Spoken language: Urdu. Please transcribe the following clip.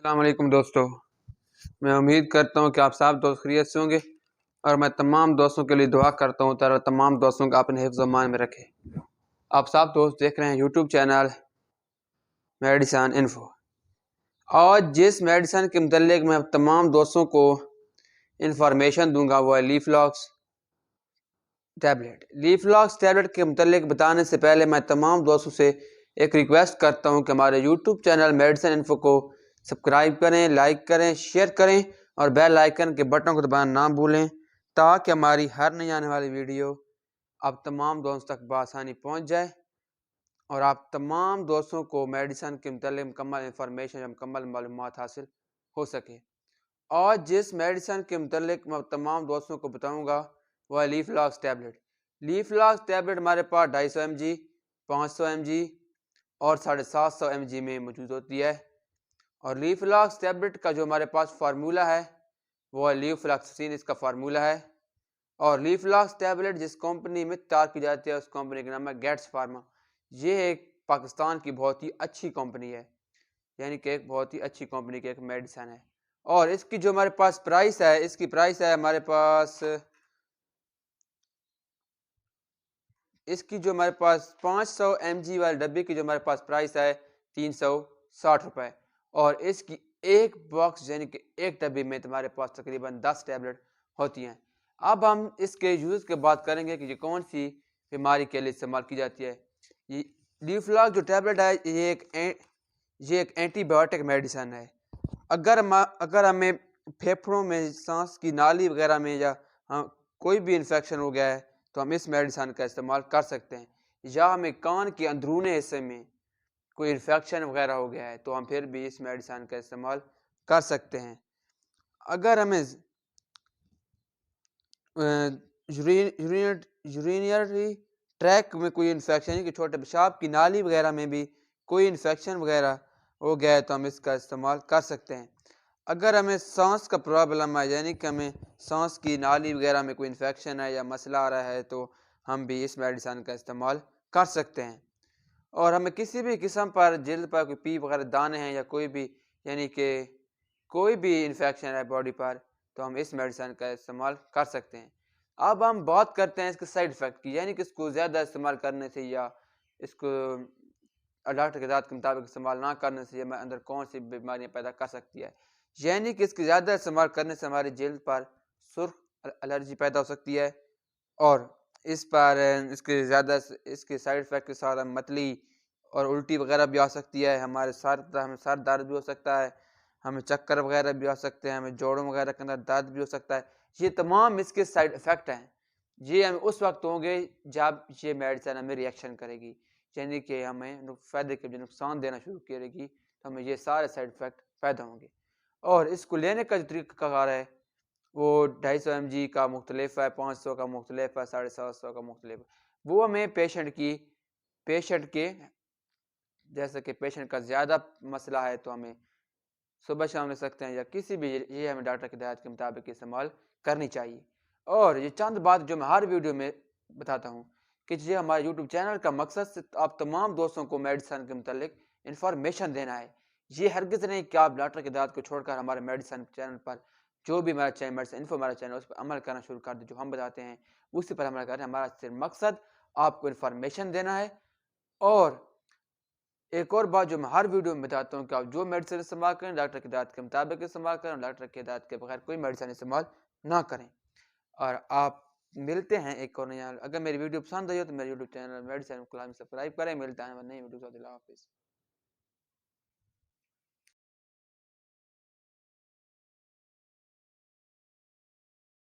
السلام علیکم دوستو، میں امید کرتا ہوں کہ آپ سب دوست خیریت سے ہوں گے اور میں تمام دوستوں کے لیے دعا کرتا ہوں تعالیٰ تمام دوستوں کو اپنے حفظ و امان میں رکھے۔ آپ سب دوست دیکھ رہے ہیں یوٹیوب چینل میڈیسن انفو۔ آج جس میڈیسن کے متعلق میں تمام دوستوں کو انفارمیشن دوں گا وہ ہے لیفلاکس ٹیبلٹ۔ لیفلاکس ٹیبلٹ کے متعلق بتانے سے پہلے میں تمام دوستوں سے ایک ریکویسٹ کرتا ہوں کہ ہمارے یوٹیوب چینل میڈیسن انفو کو سبسکرائب کریں، لائک کریں، شیئر کریں اور بیل آئیکن کے بٹن کو دبانا نہ بھولیں تاکہ ہماری ہر نئی آنے والی ویڈیو آپ تمام دوستوں تک بآسانی پہنچ جائے اور آپ تمام دوستوں کو میڈیسن کے متعلق مکمل انفارمیشن یا مکمل معلومات حاصل ہو سکے۔ آج جس میڈیسن کے متعلق میں تمام دوستوں کو بتاؤں گا وہ ہے لیفلاکس ٹیبلٹ۔ لیفلاکس ٹیبلٹ ہمارے پاس 250 mg، 500 mg اور 750 mg میں موجود ہوتی ہے، اور لیفلاکس ٹیبلٹ کا جو ہمارے پاس فارمولا ہے وہ ہے لیوفلاکسین، اس کا فارمولا ہے۔ اور لیفلاکس ٹیبلٹ جس کمپنی میں تیار کی جاتی ہے اس کمپنی کا نام ہے گیٹس فارما۔ یہ ایک پاکستان کی بہت ہی اچھی کمپنی ہے، یعنی کہ ایک بہت ہی اچھی کمپنی کی ایک میڈیسن ہے۔ اور اس کی جو ہمارے پاس پرائس ہے، اس کی پرائس ہے ہمارے پاس 500 mg والے ڈبے کی جو ہمارے پاس پرائس ہے 360 روپے، اور اس کی ایک باکس یعنی کہ ایک ڈبے میں تمہارے پاس تقریباً 10 ٹیبلٹ ہوتی ہیں۔ اب ہم اس کے یوز کی بات کریں گے کہ یہ کون سی بیماری کے لیے استعمال کی جاتی ہے۔ یہ لیفلاکس جو ٹیبلٹ ہے یہ ایک اینٹی بایوٹک میڈیسن ہے۔ اگر ہمیں پھیپھڑوں میں، سانس کی نالی وغیرہ میں یا کوئی بھی انفیکشن ہو گیا ہے تو ہم اس میڈیسن کا استعمال کر سکتے ہیں، یا ہمیں کان کے اندرونے حصے میں کوئی انفیکشن وغیرہ ہو گیا ہے تو ہم پھر بھی اس میڈیسن کا استعمال کر سکتے ہیں۔ اگر ہمیں یورینری ٹریک میں کوئی انفیکشن یعنی کہ چھوٹے پیشاب کی نالی وغیرہ میں بھی کوئی انفیکشن وغیرہ ہو گیا ہے تو ہم اس کا استعمال کر سکتے ہیں۔ اگر ہمیں سانس کا پرابلم ہے، یعنی کہ ہمیں سانس کی نالی وغیرہ میں کوئی انفیکشن ہے یا مسئلہ آ رہا ہے تو ہم بھی اس میڈیسن کا استعمال کر سکتے ہیں۔ اور ہمیں کسی بھی قسم پر جلد پر کوئی پی وغیرہ دانے ہیں یا کوئی بھی یعنی کہ کوئی بھی انفیکشن ہے باڈی پر تو ہم اس میڈیسن کا استعمال کر سکتے ہیں۔ اب ہم بات کرتے ہیں اس کے سائیڈ ایفیکٹ کی، یعنی کہ اس کو زیادہ استعمال کرنے سے یا اس کو ڈاکٹر کی ہدایت کے مطابق استعمال نہ کرنے سے ہمیں اندر کون سی بیماریاں پیدا کر سکتی ہے۔ یعنی کہ اس کے زیادہ استعمال کرنے سے ہماری جلد پر سرخ الرجی پیدا ہو سکتی ہے، اور اس کے سائیڈ ایفیکٹ کے ساتھ متلی اور الٹی وغیرہ بھی آ سکتی ہے، ہمیں سر درد بھی ہو سکتا ہے، ہمیں چکر وغیرہ بھی آ سکتے ہیں، ہمیں جوڑوں وغیرہ کے اندر درد بھی ہو سکتا ہے۔ یہ تمام اس کے سائیڈ ایفیکٹ ہیں، یہ ہمیں اس وقت ہوں گے جب یہ میڈیسن ہمیں ریئیکشن کرے گی، یعنی کہ ہمیں فائدے کے نقصان دینا شروع کرے گی تو ہمیں یہ سارے سائیڈ ایفیکٹ پیدا ہوں گے۔ اور اس کو لینے کا جو طریقہ کار ہے وہ 250 mg کا مختلف ہے، 500 کا مختلف ہے، 750 کا مختلف ہے۔ وہ ہمیں پیشنٹ کے جیسے کہ پیشنٹ کا زیادہ مسئلہ ہے تو ہمیں صبح شام لے سکتے ہیں، یا کسی بھی یہ ہمیں ڈاکٹر کی ہدایت کے مطابق استعمال کرنی چاہیے۔ اور یہ چند بات جو میں ہر ویڈیو میں بتاتا ہوں کہ یہ ہمارے یوٹیوب چینل کا مقصد آپ تمام دوستوں کو میڈیسن کے متعلق انفارمیشن دینا ہے۔ یہ ہرگز نہیں کہ آپ ڈاکٹر کی ہدایت کو چھوڑ کر ہمارے میڈیسن چینل پر جو بھی ہمارا چینل میڈیسن انفو ہمارا چینل اس پر عمل کرنا شروع کر دیں، جو ہم بتاتے ہیں اسی پر عمل کریں۔ ہمارا صرف مقصد آپ کو انفارمیشن دینا ہے۔ اور ایک اور بات جو میں ہر ویڈیو میں بتاتا ہوں کہ آپ جو میڈیسن استعمال کریں ڈاکٹر کی ہدایت کے مطابق استعمال کریں، ڈاکٹر کی ہدایت کے بغیر کوئی میڈیسن استعمال نہ کریں۔ اور آپ ملتے ہیں ایک اور نیا، اگر میری ویڈیو پسند آئی ہو تو میرے یوٹیوب چینل میڈیسن کو سبسکرائب کریں۔ ملتے ہیں نئی ویڈیو کے ساتھ۔ اللہ حافظ۔